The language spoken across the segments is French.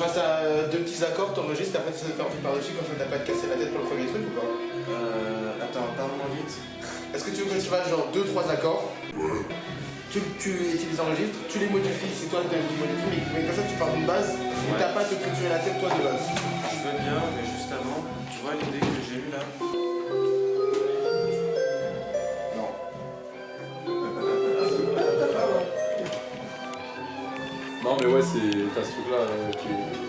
fasse deux petits accords, t'enregistres, après tu sais faire un truc par-dessus, comme ça t'as pas de casser la tête pour le premier truc ou pas? Attends, parle-moi vite. Est-ce que tu veux que je fasse genre 2-3 accords? Tu les enregistres, tu les modifies, c'est toi qui modifies, mais comme ça tu pars d'une base où t'as pas à te culturer la tête toi de base. Je veux bien, mais juste avant, tu vois l'idée que j'ai eue là? Non. Non mais ouais, t'as ce truc là qui est...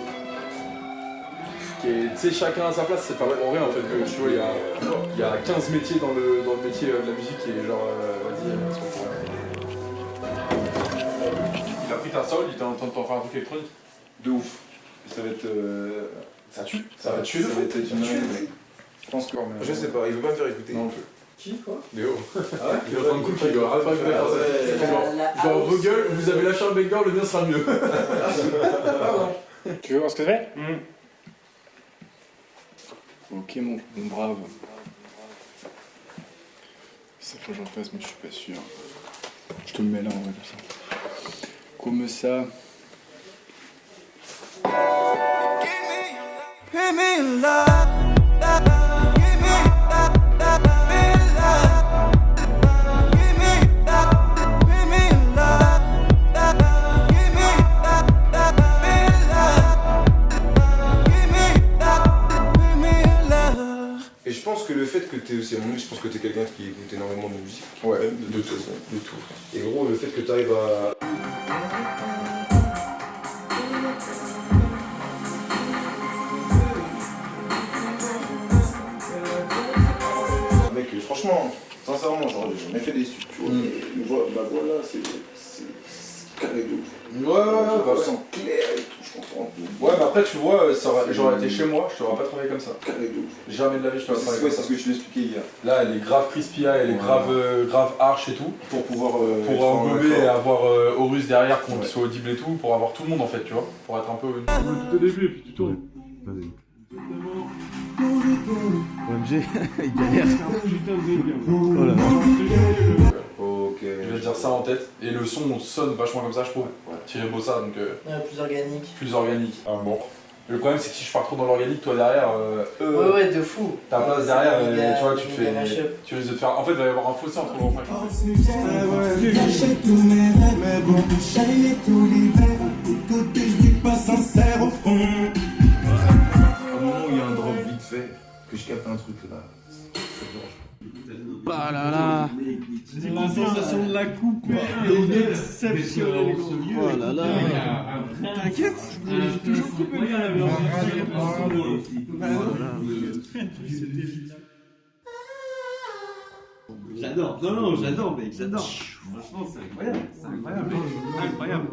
Tu sais, chacun à sa place, c'est pas vraiment vrai en fait. Que, tu vois, il y a 15 métiers dans le métier de la musique et genre, vas-y, il a pris ta soul, il était en train de t'en faire un truc électronique. De ouf. Ça va être... Ça tue. Ça va tuer de fou. Ça va être une... Je pense que... Je sais pas, il veut pas me faire écouter. Non, plus. Qui quoi? Léo. Ah ouais? Il est en train de couper, il doit pas genre vos gueules, vous avez lâché un banger, le mien sera mieux. Pardon. Tu veux voir ce que je fais? Ok mon brave. Ça faut que j'en fasse mais je suis pas sûr. Je te le mets là en vrai comme ça. Comme ça. Give me love. Give me love. Give me love. Give me love. Give me love. Et je pense que le fait que t'es aussi, je pense que t'es quelqu'un qui écoute énormément de musique. Ouais, de tout. De tout. Et gros, le fait que t'arrives à... Mec, franchement, sincèrement, genre, j'ai jamais fait des studios, tu vois. Ma voix là, c'est carré de ouf. Ouais, Je sens clair et tout, je comprends. ouais, mais après, tu vois, j'aurais été chez moi, je t'aurais pas travaillé comme ça. Carré de ouf. Jamais de la vie, je t'aurais travaillé comme Ouais, ça. c'est ce que tu m'expliquais hier. Là, elle est grave crispy, elle est grave arche et tout. Pour pouvoir... Pour englober et avoir Horus derrière, qu'on soit audible et tout, pour avoir tout le monde en fait, tu vois. Pour être un peu... Tout au début, et puis tu tournes. Vas-y. OMG, il galère. Oh là là. Ok. Je vais dire ça en tête. Et le son sonne vachement comme ça, je trouve. Thierry Bossa, donc Plus organique. plus organique. Ah bon. Le problème, c'est que si je pars trop dans l'organique, toi derrière, Ouais, de fou. ta place derrière, tu vois, mashup. tu risques de te faire. En fait, il va y avoir un fossé entre le refrain et le Lâcher tous mes rêves, mais bon, shiner tous les verres. Des côtés, je dis pas sincère au fond. À un moment où il y a un drop vite fait, que je capte un truc là. Bah là là. La sensation de la couper est exceptionnelle. Oh là là. T'inquiète, j'ai toujours coupé bien la viande. J'adore, non, j'adore, mec, j'adore. Franchement, c'est incroyable, incroyable.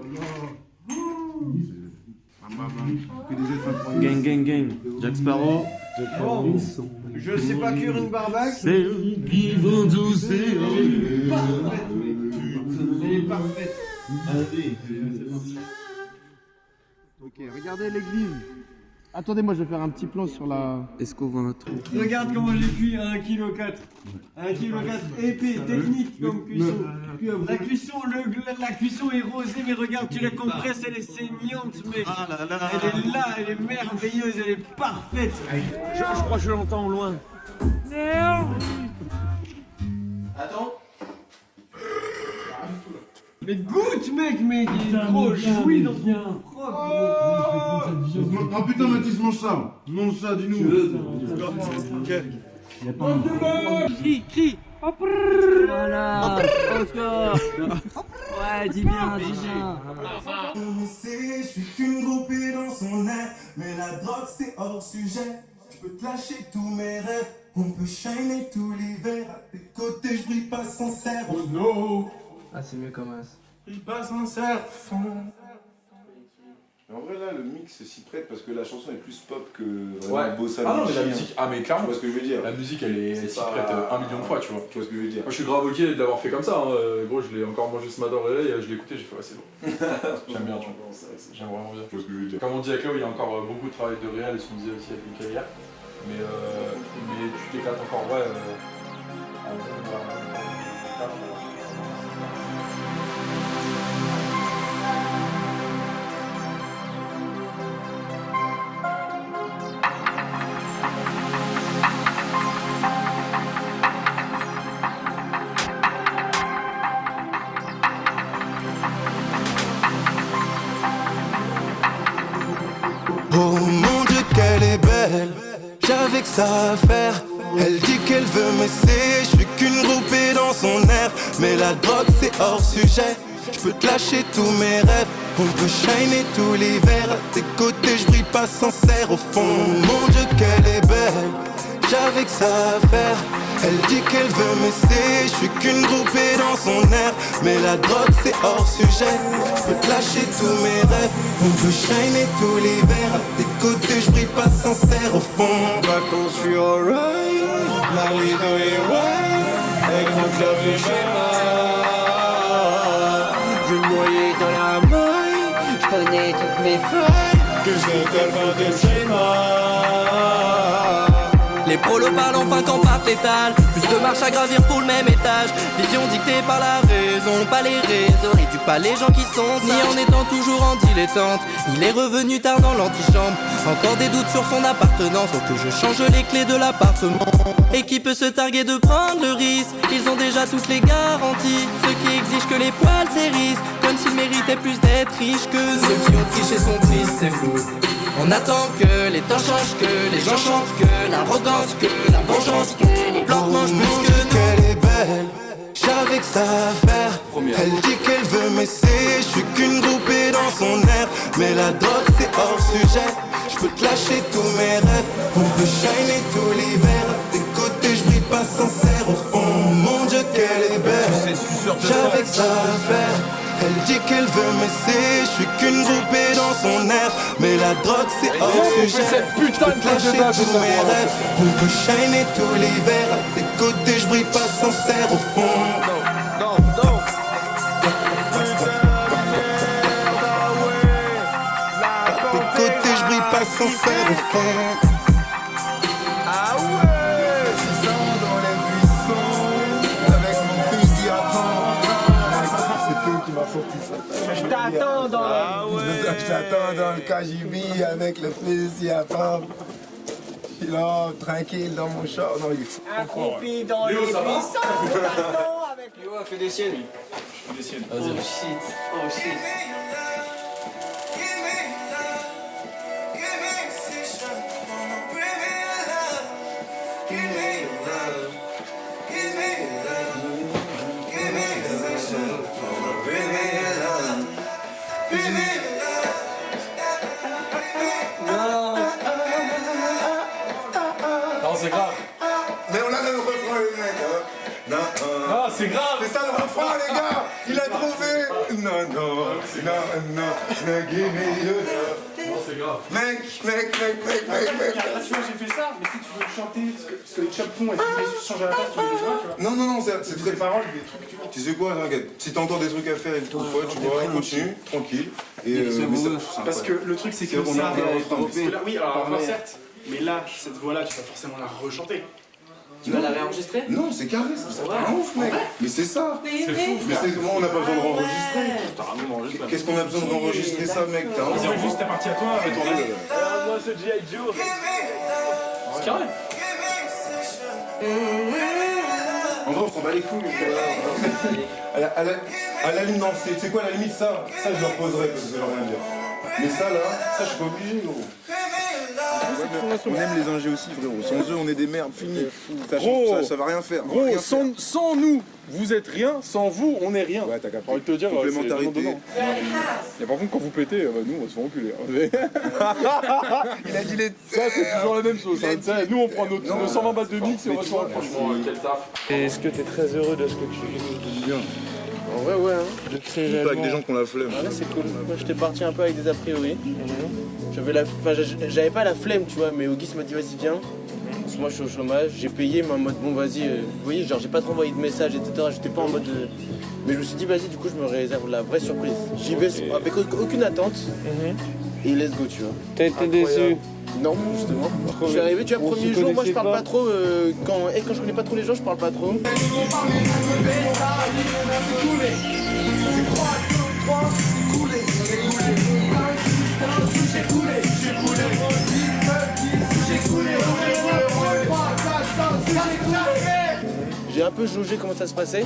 Gang, gang, gang. Jack Sparrow. Je sais pas cuire une barbaque. C'est eux qui vont tousser. Elle est parfaite. Ok, regardez l'église. Attendez, moi je vais faire un petit plan sur la... Esco 23. Regarde comment j'ai cuit à 1,4 kg. 1,4 kg épais, technique comme cuisson. La cuisson est rosée, mais regarde, tu la compresses, elle est saignante, mais elle est là, elle est merveilleuse, elle est parfaite. Je crois que je l'entends au loin. Attends. Mais goûte, mec, mais il est trop jouis dans ton propre. Oh putain, Mathis, mange ça. Mange ça, dis-nous. Qui Voilà. Oscar. Ouais, dis bien. Je suis qu'une groupée dans son air, mais la drogue c'est hors sujet. Je peux te lâcher tous mes rêves, on peut shiner tous les verres. À tes côtés, je brille pas sincère. Oh no. Ah, c'est mieux comme ça. Je brille pas sincère, fond. Mais en vrai, là, le mix s'y prête parce que la chanson est plus pop que Ouais. Bossa. Ah non, mais la musique, ah mais Tu clairement, vois ce que je veux dire? la musique elle s'y pas- prête 1 million de fois, tu vois. Tu vois ce que je veux dire? Moi je suis grave ok de l'avoir fait comme ça, hein. Gros, je l'ai encore mangé ce matin au réveil, je l'ai écouté, j'ai fait ouais, c'est bon. J'aime bien, tu vois. J'aime vraiment bien. Tu vois ce que je veux dire? Comme on dit avec Léo, il y a encore beaucoup de travail de réal, et ce qu'on disait aussi avec Mickaël hier. Mais tu t'éclates encore, ouais. En vrai, voilà. ça à faire. Elle dit qu'elle veut m'essayer, je suis qu'une groupée dans son air. Mais la drogue c'est hors sujet, je peux te lâcher tous mes rêves. On peut shiner tout l'hiver, à tes côtés je brille pas sincère. Au fond, mon Dieu qu'elle est belle, j'avais que ça à faire. Elle dit qu'elle veut m'essayer, je suis qu'une groupée dans son air. Mais la drogue c'est hors sujet, je peux te lâcher tous mes rêves. On peut shiner tout l'hiver, à tes côtés je brille pas sincère. Au fond, vacances je suis alright, la lido est white, elle compte la vie chez moi. Je me noyais dans la maille, je connais toutes mes failles, que je tellement de chez moi. Les prolos parlent enfin qu'en part létale. Plus de marche à gravir pour le même étage. Vision dictée par la raison, pas les réseaux. Réduit pas les gens qui sont ni en étant toujours en dilettante. Il est revenu tard dans l'antichambre. Encore des doutes sur son appartenance. Faut que je change les clés de l'appartement. Et qui peut se targuer de prendre le risque? Ils ont déjà toutes les garanties. Ceux qui exigent que les poils s'hérissent, comme s'ils méritaient plus d'être riches que nous. Ceux qui ont triché sont tristes, c'est fou. On attend que les temps changent, que les gens chantent, que l'arrogance, que la vengeance, que les blancs mangent plus que nous. Qu'elle est belle, j'avais que ça à faire. Elle dit qu'elle veut m'essayer, je suis qu'une groupée dans son air. Mais la drogue c'est hors sujet, je peux te lâcher tous mes rêves. On peut shiner tout l'hiver, à tes côtés je brille pas sincère. Au fond, mon Dieu qu'elle est belle, j'avais que ça à faire. Elle dit qu'elle veut m'essayer, je suis qu'une groupée dans son air. Mais la drogue c'est hors sujet, je peux te lâcher tous mes rêves. On peut shiner tout l'hiver, à tes côtés je brille pas sincère. Au fond, à tes côtés je brille pas sincère. Au fond, ah ouais, c'est ça dans les buissons, avec mon fusil à pompe. C'est toi qui m'as sorti ça. Je t'attends dans Je t'attends dans le KGB avec le fusil à pompe. Je suis là, tranquille dans mon char. Non, il est fou. accroupi dans les buissons. Je t'attends avec Léo a fait des siennes, lui. Je fais des siennes. Vas-y. Oh shit. Non, c'est grave. Mais on a le refrain, les mecs. Non, Ah, c'est grave. c'est ça le refrain, les gars. Il a trouvé. Non, give me the love. Non, c'est grave. Mec. Tu vois, j'ai fait ça, mais si tu veux chanter ce que les chops font et tu changes à la place, tu mets les doigts, tu vois. Non, c'est Des très. paroles, des trucs, tu vois. Tu sais quoi, regarde, si t'as encore des trucs à faire et tout, tu vois, continue, tranquille. Et mais ça- Parce que le truc, c'est que on a un refrain, parce que là, oui, alors certes, mais là, cette voix-là, tu vas forcément la rechanter. Tu vas la réenregistrer? Non, c'est carré, c'est Ouais. un ouf, mec. Mais c'est ça. C'est fou. Mais c'est comment on n'a pas besoin de renregistrer. T'as ramené enregistré. Qu'est-ce qu'on a besoin de renregistrer ça, mec? T'as Vas-y, un juste ta partie à toi, avec ton rêve. Moi, c'est G.I. Joe. C'est carré. En vrai, on s'en bat les couilles. À la limite, non, c'est quoi, à la limite, ça je leur poserai parce que ça veut rien dire. Mais ça, là, ça, je suis pas obligé, gros. On aime les ingés aussi, frérot. Sans eux, on est des merdes, fini. Gros. Ça va rien faire. Gros, Rien faire. sans nous, vous êtes rien. Sans vous, on est rien. Ouais, t'as capté. J'ai envie de te dire, Complémentarité. Et par contre, quand vous pétez, nous, on va se faire enculer. Il a dit les. Ça, c'est toujours la même chose. Hein. Tu sais, nous, on prend nos 120 balles de mix et on va se faire franchement. Quel taf. Est-ce que t'es très heureux de ce que tu Bien. En vrai, ouais, hein. De créer Pas réellement. avec des gens qui ont la flemme. Ouais, c'est cool. Moi, j'étais parti un peu avec des a priori. J'avais pas la flemme, tu vois, mais Auguste m'a dit vas-y, viens. Parce que moi, je suis au chômage. J'ai payé, mais en mode bon, vas-y. Vous voyez, genre, j'ai pas trop envoyé de messages, etc. J'étais pas en mode. Mais je me suis dit, vas-y, du coup, je me réserve la vraie surprise. J'y vais avec aucune attente. Et let's go, tu vois. T'as été déçu? Non, justement. Je suis arrivé, tu vois, premier jour, moi je parle pas trop. Quand je connais pas trop les gens, je parle pas trop. J'ai un peu jaugé comment ça se passait.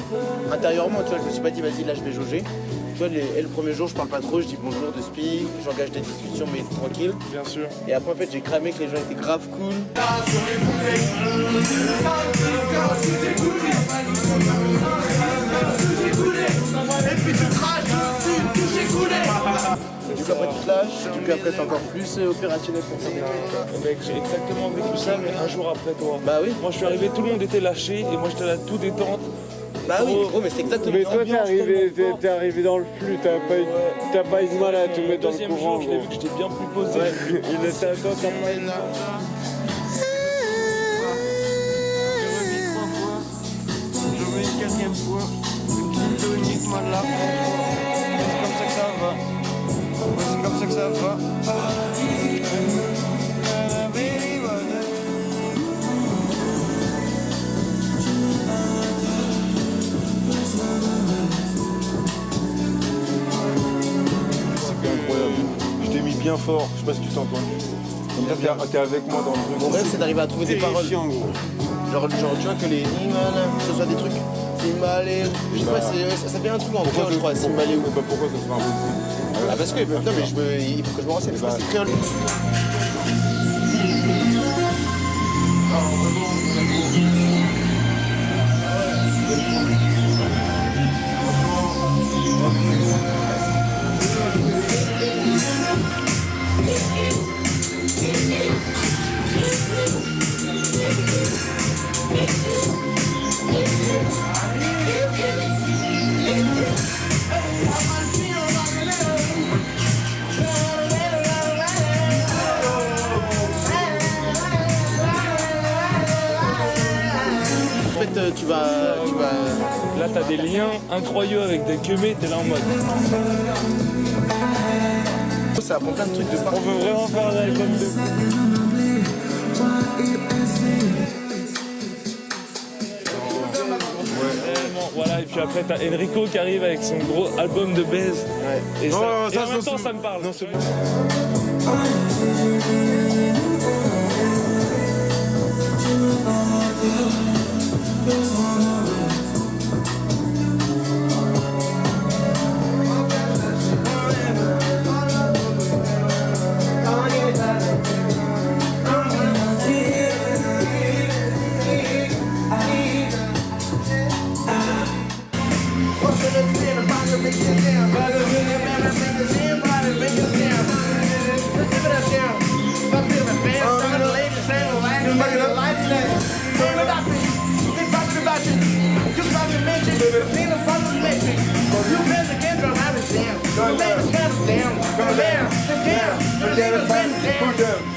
Intérieurement, tu vois, je me suis pas dit, vas-y, là je vais jauger. Tu vois, le premier jour, je parle pas trop, je dis bonjour de spi, j'engage des discussions, mais tranquille. Bien sûr. Et après, en fait, j'ai cramé que les gens étaient grave cool. Du coup, après, tu te lâches, du coup, après, t'es encore plus opérationnel pour faire des trucs. Mec, j'ai exactement vécu ça, mais un jour après toi. Bah oui. Moi, je suis arrivé, tout le monde était lâché, et moi, j'étais là tout détente. Bah oui, gros, mais c'est exactement Mais ça. toi, t'es arrivé dans le flux, t'as pas eu de mal à te mettre dans le Deuxième courant. jour, je l'ai vu que j'étais bien plus posé. Il était à toi, t'as pas eu de mal. Je remets une quatrième fois. Une petite tonique, mal là. C'est comme ça que ça va. Ouais, c'est comme ça que ça va. C'était incroyable. Je t'ai mis bien fort, je sais pas si tu t'es entendu. Comme ça, t'es avec moi dans le truc. Mon rêve, c'est d'arriver à trouver des paroles. Genre, tu vois que les Imal, ce soit des trucs. Simalé, je sais pas, ça fait un truc en créole, je crois. Simalé ou. Pourquoi ça serait impossible? Ah, parce que, non, mais il faut que je me renseigne, parce que c'est créole. En fait, tu vas... Là, t'as des liens incroyables avec des queumés, t'es là en mode. Ça apprend plein de trucs de partout. On veut vraiment faire un album de. Vraiment, voilà, et puis après, t'as Enrico qui arrive avec son gros album de baise. Ouais. Et, Non, ça, non, et ça, en même ça, temps, c'est- ça me parle. Non, c'est bon.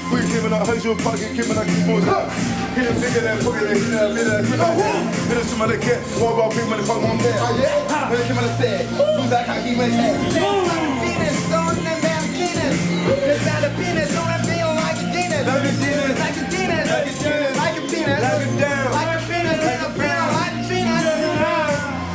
We came in a high pocket, came in a keep up. Hit a nigga that pocket, hit a bit of hit a somebody cat, walk about big money, fuck one bad. When it came out of set, who's that cocky man? Penis, throwing them down penis. It's not a penis, so I feel like a penis. Like a penis, like a penis, like a penis, like a penis, like a down, like a penis, like a penis, like a penis.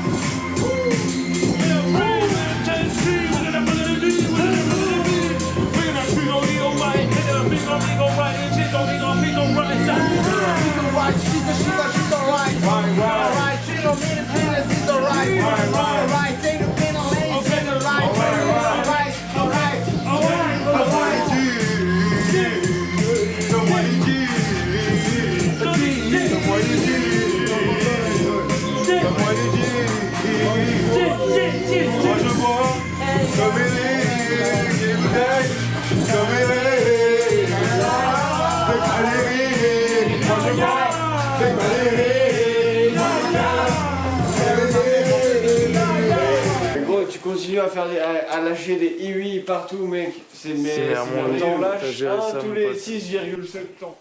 Gros, tu continues à faire à lâcher des iwi partout, mec. C'est t'en lâches un tous les 6,7 ans.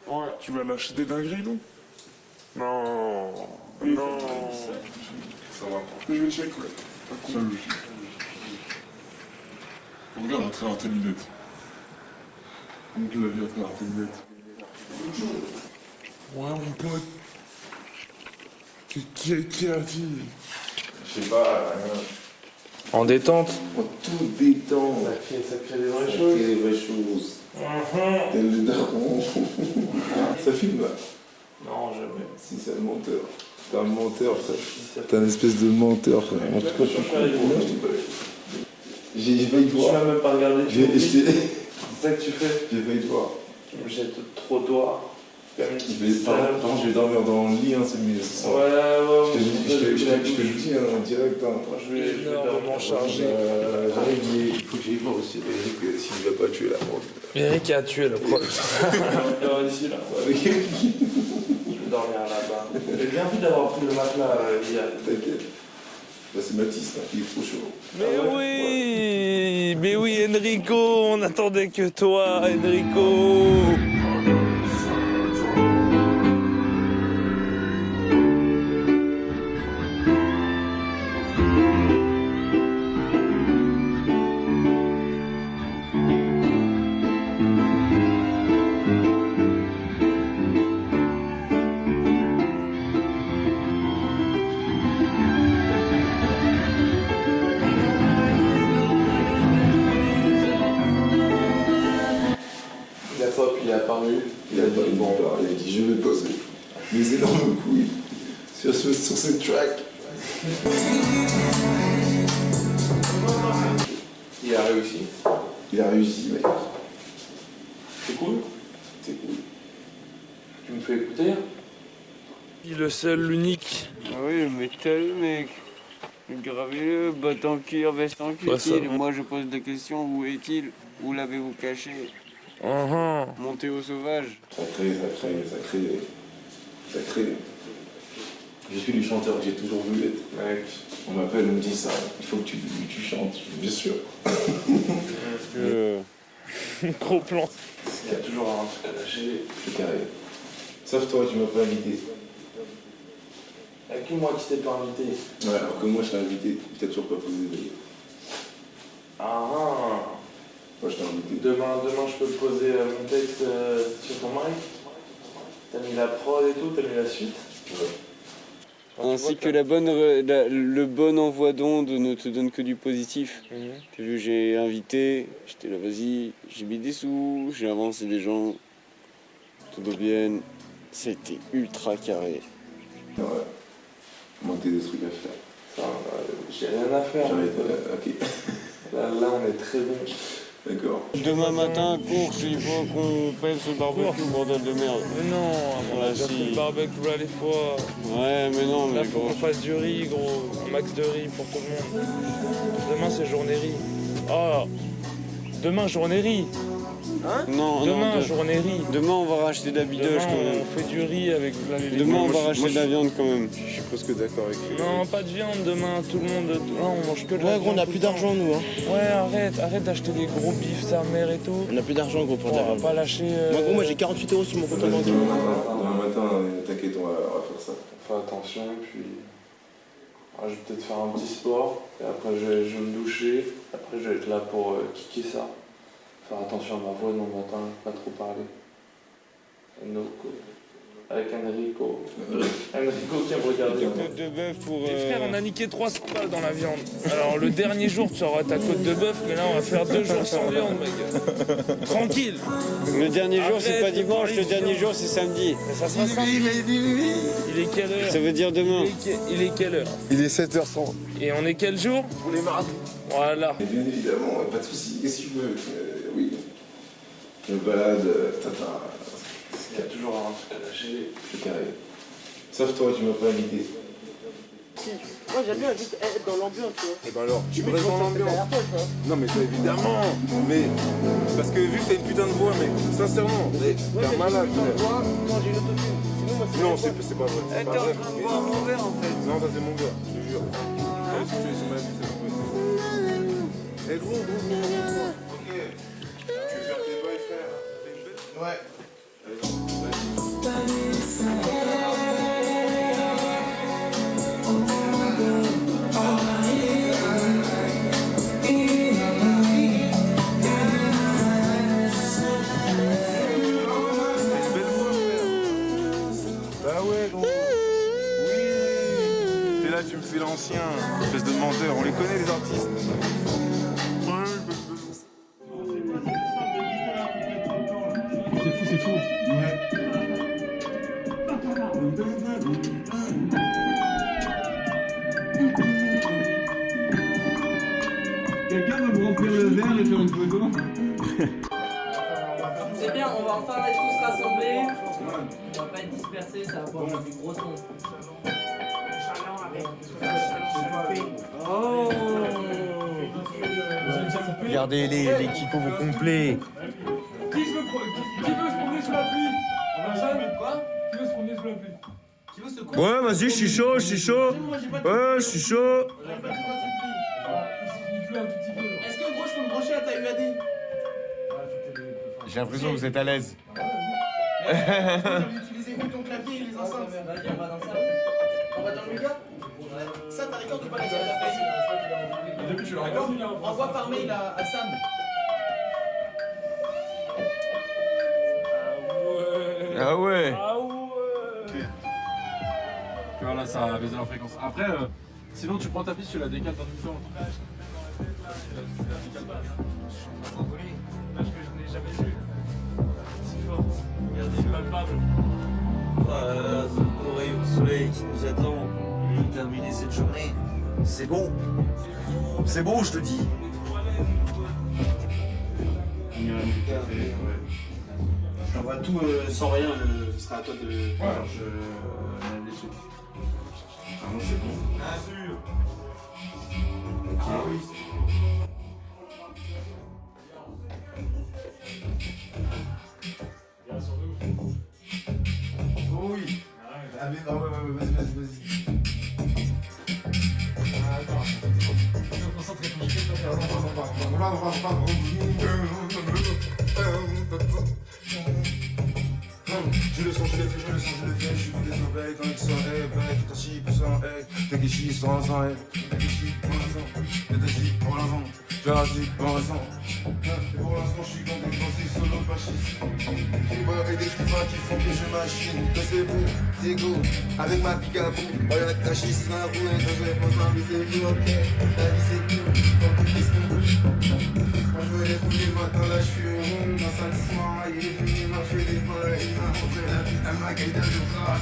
Ouais. Tu vas lâcher des dingueries, non? Non. Non. Ça va. Je vais le check, ouais. Ça, je check. Regarde à travers tes lunettes. Donc la vie à travers tes lunettes. Ouais, mon pote. Qui a dit? Je sais pas, rien. En détente. Tout détend. Ça crée des vraies choses. Des vraies choses. T'es le daron. Ça filme là? Non, jamais. Si c'est le monteur. T'es un menteur, frère. T'es un espèce de menteur, frère. En tout cas, je suis cool. J'ai failli te voir. Tu m'as même pas regardé. C'est ça que tu fais. J'ai failli te voir. J'ai trop toi. Par contre, je vais dormir dans le lit, hein, c'est mieux ce soir. Ouais. Je te le dis, hein, en direct. Hein. Je vais dormir chargé. J'arrive, il faut que j'aille voir aussi Eric s'il va pas tuer la porte. Eric a tué le problème. Il dort ici, là. Avec Eric. Je vais dormir là-bas. J'ai bien vu d'avoir pris le matelas hier. T'inquiète. Bah, c'est Mathis, là, il est trop chaud. Mais oui, Enrico, on attendait que toi, Enrico. Il a dit je vais poser mes énormes couilles sur cette track. Il a réussi. Il a réussi, mec. C'est cool. C'est cool. Tu me fais écouter? Le seul, l'unique. Ah oui, le métal, mec. Gravez-le, botte en cuir, veste en cuir. Moi je pose des questions, où est-il? Où l'avez-vous caché? Montez au sauvage. Ça crée. Je suis le chanteur que j'ai toujours voulu être. Mec, on m'appelle, on me dit ça. Il faut que tu chantes, bien sûr. Gros plan. Il y a toujours un truc à lâcher. C'est carré. Sauf toi, tu m'as pas invité. Il n'y a que moi qui t'ai pas invité. Ouais, alors que moi je t'ai invité. Tu t'as toujours pas posé d'ailleurs. Moi je t'ai invité. Demain, je peux te poser mon texte sur ton mic. T'as mis la prod et tout, t'as mis la suite. Ouais. Ainsi que le bon envoi d'onde ne te donne que du positif. T'as vu, j'ai invité, j'étais là, vas-y, j'ai mis des sous, j'ai avancé des gens, tout va bien. C'était ultra carré. Ouais. Manquait des trucs à faire. J'ai rien à faire. Ok. Là, on est très bon. D'accord. Demain matin, course, il faut qu'on pèse ce barbecue, bordel de merde. Mais non, on a déjà fait le barbecue là les fois. Ouais, mais non, Là, mais faut qu'on fasse du riz, gros. Un max de riz pour tout le monde. Demain, c'est journée riz. Oh, demain, journée riz. Hein? Non, demain, journée riz. Demain, on va racheter de la bidoche quand même. On fait du riz avec la Demain, on va racheter de la viande quand même. Je suis presque d'accord avec lui. Non, pas de viande demain, tout le monde. Là, on mange que de la viande. Ouais, gros, on a plus d'argent, nous. Hein. Ouais, arrête d'acheter des gros bifs, sa mère et tout. On a plus d'argent, gros, pour on dire. va pas lâcher. Moi, gros, j'ai 48 € sur mon compte en banque. Demain matin, t'inquiète, on va faire ça. Fais attention, puis. Je vais peut-être faire un petit sport, et après je vais me doucher, après je vais être là pour kicker ça. Faire attention à ma voix demain matin, pas trop parler. Avec Enrico. Enrico qui me regardait. Côte de bœuf pour. Frère, on a niqué 3 spots dans la viande. Alors le dernier jour, tu auras ta côte de bœuf, mais là on va faire 2 jours sans viande, mec. Tranquille. Le dernier jour, c'est pas dimanche, le dernier jour, c'est samedi. Mais ça sera samedi. Il est quelle heure? Ça veut dire demain. Il est quelle heure? Il est 7h30. Et on est quel jour? Pour les mardis. Voilà. Et bien évidemment, pas de soucis. Qu'est-ce que tu veux? Oui. Je me balade, tata. Il y a toujours un truc à lâcher. C'est carré. Sauf toi, tu m'as pas invité. Moi, j'aime bien juste être dans l'ambiance, tu vois. Et ben alors, tu restes dans l'ambiance. Non, mais ça, évidemment. Mais parce que vu que t'as une putain de voix, mec, sincèrement, t'es un malade. Non, j'ai l'autotune. Sinon, moi, Non, c'est pas vrai. C'est pas vrai. de boire mon verre en fait. Non, ça c'est mon gars, je te jure. Si tu es sur ma vie, c'est pas vrai. Eh gros. Ok. Tu veux faire tes bails, frère? T'es une belle? Ouais. Bah ouais, gros. Oui. T'es là, tu me fais l'ancien. Espèce de menteur, on les connaît les artistes. C'est fou. Ouais. Quelqu'un veut me remplir le verre et faire une photo? C'est bien, on va enfin être tous rassemblés. On va pas être dispersés, ça va pouvoir faire du gros son. Oh! Regardez les kikos au complet. Qui veut se promener sous la pluie? Quoi? Qui veut se promener sous la pluie? Qui veut se quoi? Ouais, vas-y, je suis chaud, je suis chaud. Ouais, je suis chaud. Il pleut un tout petit peu. Est-ce que gros, je peux me brancher à ta UAD? J'ai l'impression que vous êtes à l'aise. J'ai utilisé que ton clavier et les enceintes. Vas-y, on va dans ça. On va dans le méga? Ça, t'as record ou pas les gars? Depuis, tu le recordes? Envoie par mail à Sam. Ah ouais. Voilà, ça a baissé la fréquence. Après, sinon tu prends ta piste, tu la décales dans une forme. Oreille au soleil qui nous attend pour terminer cette journée. C'est bon. C'est bon, je te dis. Je t'envoie tout sans rien, ce sera à toi de faire les trucs. Ah non, c'est bon. Bien sûr. Ok. Oh oui. Ah mais vas-y. Je le sens, je le fais, je suis des oreilles quand ils sont tout assis, tout ça, t'es qui chie sans sang, t'es qui chie pour l'instant, t'es assis pour l'avant, t'es assis pour l'instant. Et pour l'instant, je suis dans des pensées solo fascistes. Et des fifas qui font que je machine, que c'est bon, c'est go, avec ma pique à bout. Oh y'a ta chie, c'est un bout, et quand je vais penser à vie, c'est plus ok, la vie c'est cool, quand tu fais ce qu'on veut. Quand je me lève tous les matins, là je suis rond, dans sa soin, il est venu marcher les mains, il m'a montré la vie, elle m'a guidé de bras.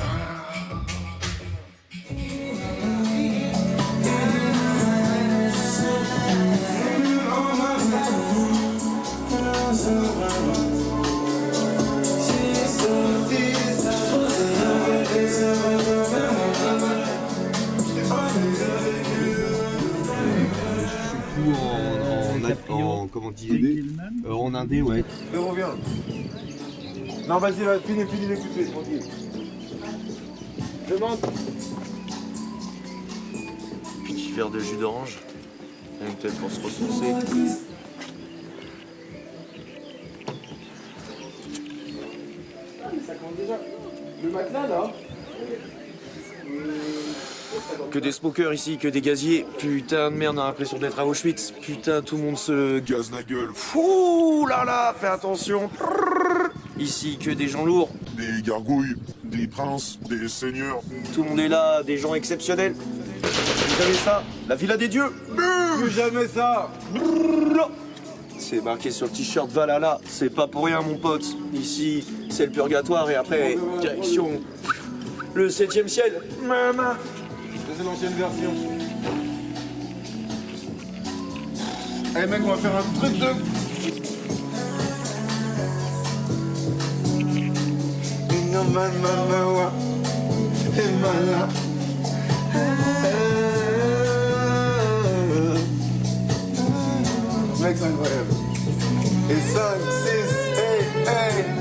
Comment dire, en indé, ouais. Mais reviens. Non, vas-y, finis d'écouter, tranquille. Je demande. Petit verre de jus d'orange. Rien que peut-être pour se ressourcer. Ça compte déjà. Le matelas là. Que des smokers ici, que des gaziers. Putain de merde, on a l'impression d'être à Auschwitz. Putain, tout le monde se Gaz la gueule. Ouh là là, fais attention. Ici, que des gens lourds. Des gargouilles, des princes, des seigneurs. Tout le monde est là, des gens exceptionnels. Vous savez ça? La villa des dieux. Plus jamais ça. C'est marqué sur le t-shirt Valhalla. C'est pas pour rien, mon pote. Ici, c'est le purgatoire et après, direction le 7e ciel. Maman. C'est l'ancienne version. Allez mec, on va faire un truc de... Mec, c'est incroyable. Et 5, 6, hey, hey.